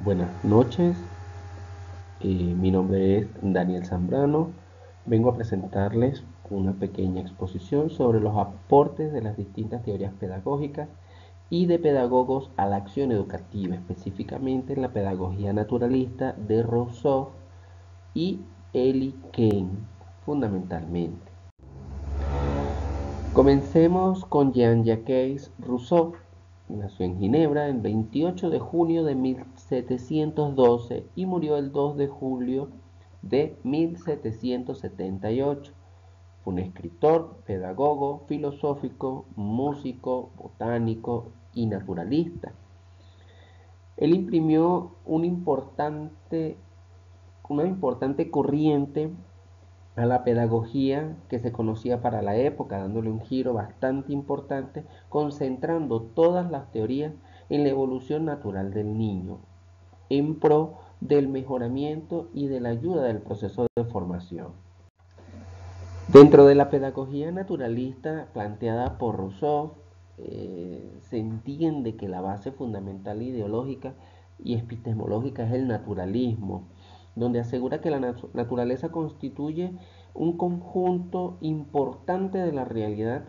Buenas noches, mi nombre es Daniel Zambrano. Vengo a presentarles una pequeña exposición sobre los aportes de las distintas teorías pedagógicas y de pedagogos a la acción educativa, específicamente en la pedagogía naturalista de Rousseau y Eli Kane, fundamentalmente. Comencemos con Jean-Jacques Rousseau. Nació en Ginebra el 28 de junio de 1712 y murió el 2 de julio de 1778. Fue un escritor, pedagogo, filosófico, músico, botánico y naturalista. Él imprimió una importante corriente a la pedagogía que se conocía para la época, dándole un giro bastante importante, concentrando todas las teorías en la evolución natural del niño, en pro del mejoramiento y de la ayuda del proceso de formación. Dentro de la pedagogía naturalista planteada por Rousseau, se entiende que la base fundamental ideológica y epistemológica es el naturalismo, donde asegura que la naturaleza constituye un conjunto importante de la realidad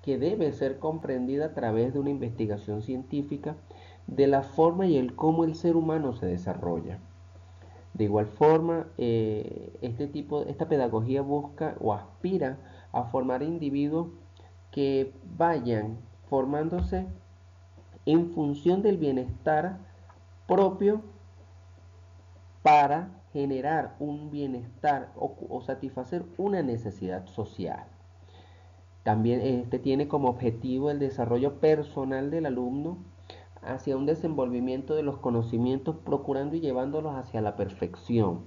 que debe ser comprendida a través de una investigación científica de la forma y el cómo el ser humano se desarrolla. De igual forma, esta pedagogía busca o aspira a formar individuos que vayan formándose en función del bienestar propio para generar un bienestar o satisfacer una necesidad social. También tiene como objetivo el desarrollo personal del alumno hacia un desenvolvimiento de los conocimientos, procurando y llevándolos hacia la perfección.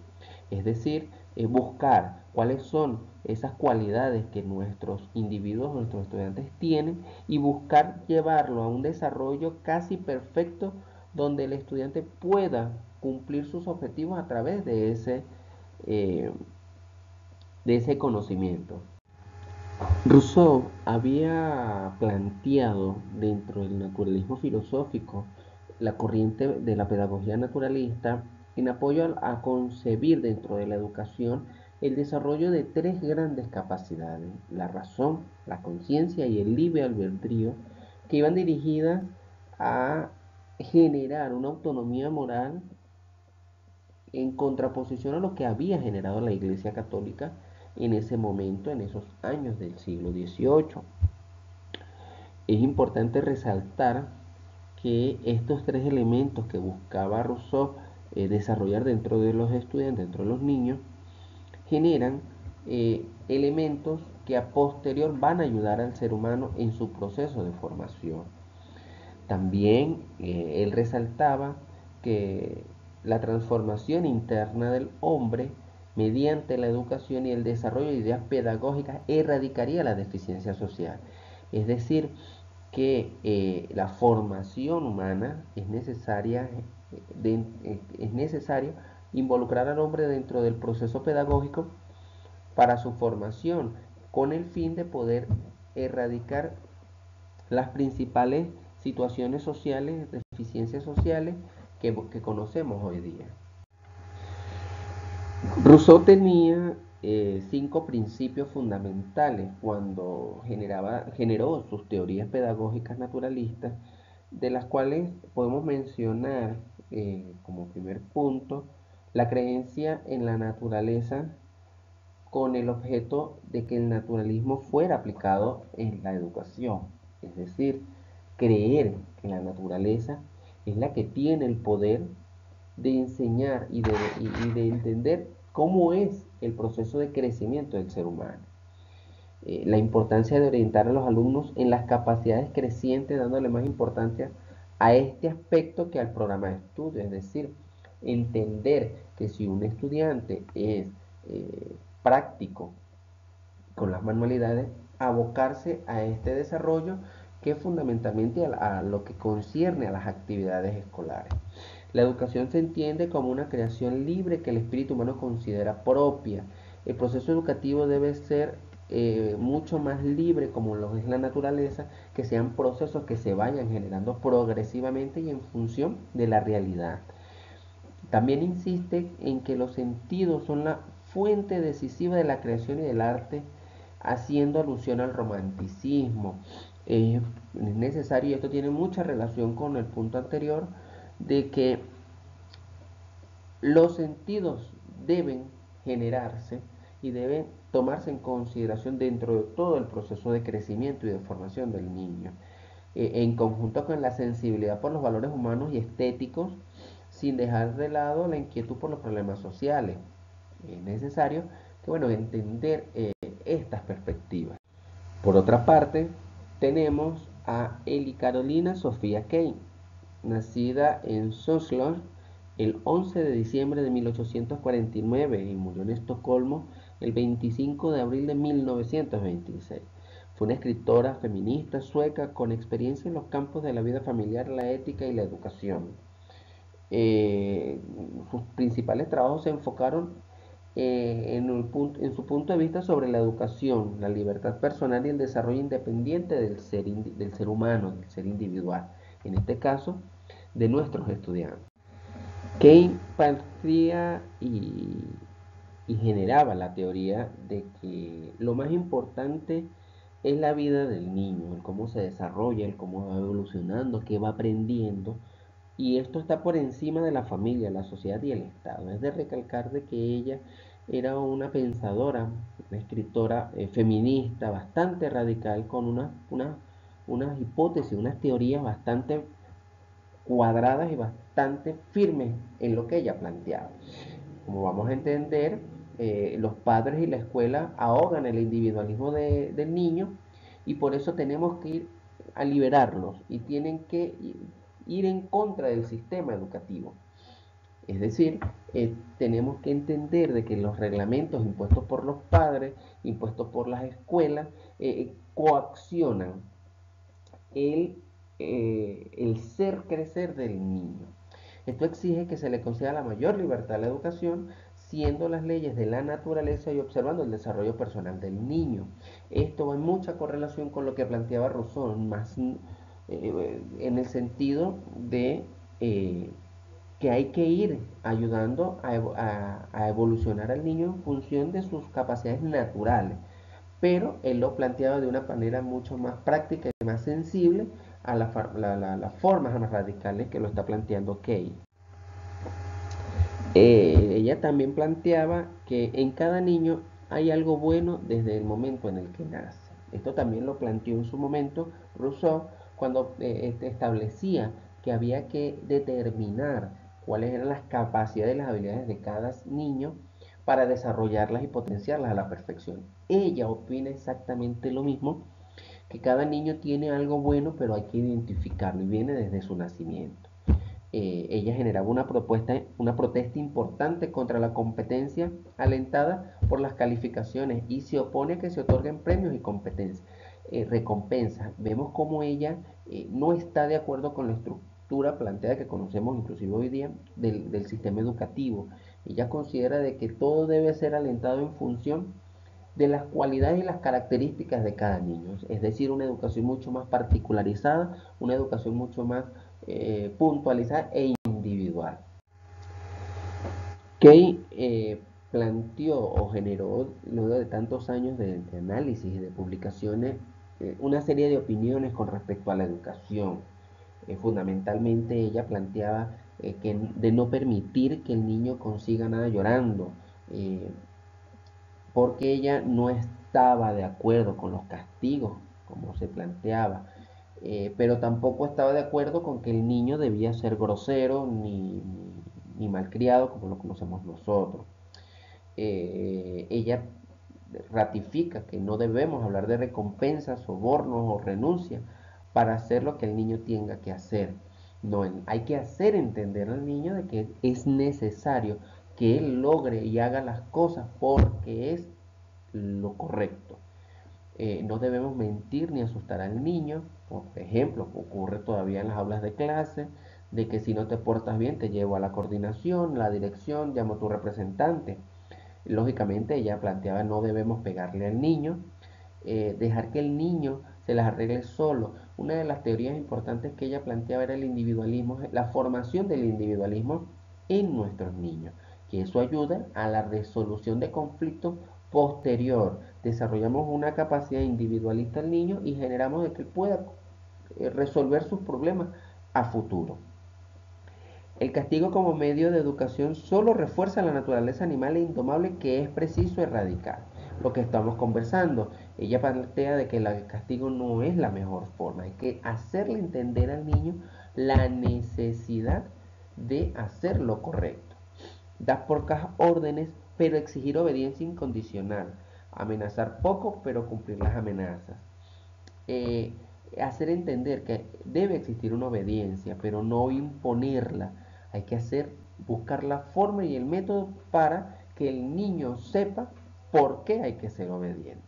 Es decir, buscar cuáles son esas cualidades que nuestros individuos, nuestros estudiantes tienen y buscar llevarlo a un desarrollo casi perfecto donde el estudiante pueda cumplir sus objetivos a través eh, de ese conocimiento. Rousseau había planteado dentro del naturalismo filosófico la corriente de la pedagogía naturalista en apoyo a concebir dentro de la educación el desarrollo de tres grandes capacidades: la razón, la conciencia y el libre albedrío, que iban dirigidas a generar una autonomía moral en contraposición a lo que había generado la Iglesia Católica en ese momento, en esos años del siglo XVIII. Es importante resaltar que estos tres elementos que buscaba Rousseau desarrollar dentro de los estudiantes, dentro de los niños, generan elementos que a posterior van a ayudar al ser humano en su proceso de formación. También él resaltaba que la transformación interna del hombre mediante la educación y el desarrollo de ideas pedagógicas erradicaría la deficiencia social. Es decir, que la formación humana es necesario involucrar al hombre dentro del proceso pedagógico para su formación, con el fin de poder erradicar las principales situaciones sociales, deficiencias sociales que conocemos hoy día. Rousseau tenía cinco principios fundamentales cuando generó sus teorías pedagógicas naturalistas, de las cuales podemos mencionar como primer punto la creencia en la naturaleza con el objeto de que el naturalismo fuera aplicado en la educación. Es decir, creer que la naturaleza es la que tiene el poder de enseñar y de entender cómo es el proceso de crecimiento del ser humano. La importancia de orientar a los alumnos en las capacidades crecientes, dándole más importancia a este aspecto que al programa de estudio. Es decir, entender que si un estudiante es práctico con las manualidades, abocarse a este desarrollo que es fundamentalmente a lo que concierne a las actividades escolares. La educación se entiende como una creación libre que el espíritu humano considera propia. El proceso educativo debe ser mucho más libre, como lo es la naturaleza, que sean procesos que se vayan generando progresivamente y en función de la realidad. También insiste en que los sentidos son la fuente decisiva de la creación y del arte, haciendo alusión al romanticismo. Es necesario, y esto tiene mucha relación con el punto anterior, de que los sentidos deben generarse y deben tomarse en consideración dentro de todo el proceso de crecimiento y de formación del niño, en conjunto con la sensibilidad por los valores humanos y estéticos, sin dejar de lado la inquietud por los problemas sociales. Es necesario que, bueno, entender estas perspectivas. Por otra parte, tenemos a Eli Carolina Sofía Kane, nacida en Sundsvall el 11 de diciembre de 1849 y murió en Estocolmo el 25 de abril de 1926. Fue una escritora feminista sueca con experiencia en los campos de la vida familiar, la ética y la educación. Eh, Sus principales trabajos se enfocaron en su punto de vista sobre la educación, la libertad personal y el desarrollo independiente del ser humano, del ser individual, en este caso, de nuestros estudiantes. Keynes partía y generaba la teoría de que lo más importante es la vida del niño, el cómo se desarrolla, el cómo va evolucionando, qué va aprendiendo, y esto está por encima de la familia, la sociedad y el Estado. Es de recalcar de que ella era una pensadora, una escritora feminista bastante radical, con unas hipótesis, unas teorías bastante cuadradas y bastante firmes en lo que ella planteaba. Como vamos a entender, los padres y la escuela ahogan el individualismo del niño, y por eso tenemos que ir a liberarlos y tienen que ir en contra del sistema educativo. Es decir, tenemos que entender de que los reglamentos impuestos por los padres, impuestos por las escuelas, coaccionan el ser crecer del niño. Esto exige que se le conceda la mayor libertad a la educación, siendo las leyes de la naturaleza y observando el desarrollo personal del niño. Esto va en mucha correlación con lo que planteaba Rousseau, más en el sentido de que hay que ir ayudando a evolucionar al niño en función de sus capacidades naturales, pero él lo planteaba de una manera mucho más práctica y más sensible a las formas más radicales que lo está planteando Key. Ella también planteaba que en cada niño hay algo bueno desde el momento en el que nace. Esto también lo planteó en su momento Rousseau cuando establecía que había que determinar cuáles eran las capacidades y las habilidades de cada niño para desarrollarlas y potenciarlas a la perfección. Ella opina exactamente lo mismo, que cada niño tiene algo bueno, pero hay que identificarlo y viene desde su nacimiento. Ella generaba una protesta importante contra la competencia alentada por las calificaciones y se opone a que se otorguen premios y recompensas. Vemos como ella no está de acuerdo con la estructura planteada que conocemos inclusive hoy día del sistema educativo. Ella considera de que todo debe ser alentado en función de las cualidades y las características de cada niño, es decir, una educación mucho más particularizada, una educación mucho más puntualizada e individual. Key planteó o generó, luego de tantos años de análisis y de publicaciones, una serie de opiniones con respecto a la educación. Fundamentalmente ella planteaba que de no permitir que el niño consiga nada llorando, porque ella no estaba de acuerdo con los castigos, como se planteaba, pero tampoco estaba de acuerdo con que el niño debía ser grosero ni malcriado como lo conocemos nosotros. Ella ratifica que no debemos hablar de recompensas, sobornos o renuncias para hacer lo que el niño tenga que hacer. No, hay que hacer entender al niño de que es necesario que él logre y haga las cosas porque es lo correcto. No debemos mentir ni asustar al niño. Por ejemplo, ocurre todavía en las aulas de clase, de que si no te portas bien te llevo a la coordinación, la dirección, llamo a tu representante. Lógicamente ella planteaba no debemos pegarle al niño, dejar que el niño se las arregle solo. Una de las teorías importantes que ella planteaba era el individualismo, la formación del individualismo en nuestros niños, que eso ayuda a la resolución de conflictos posterior. Desarrollamos una capacidad individualista al niño y generamos de que él pueda resolver sus problemas a futuro. El castigo como medio de educación solo refuerza la naturaleza animal e indomable que es preciso erradicar. Lo que estamos conversando, ella plantea de que el castigo no es la mejor forma, hay que hacerle entender al niño la necesidad de hacer lo correcto. Dar pocas órdenes, pero exigir obediencia incondicional. Amenazar poco, pero cumplir las amenazas. eh, Hacer entender que debe existir una obediencia, pero no imponerla. Hay que buscar la forma y el método para que el niño sepa por qué hay que ser obediente.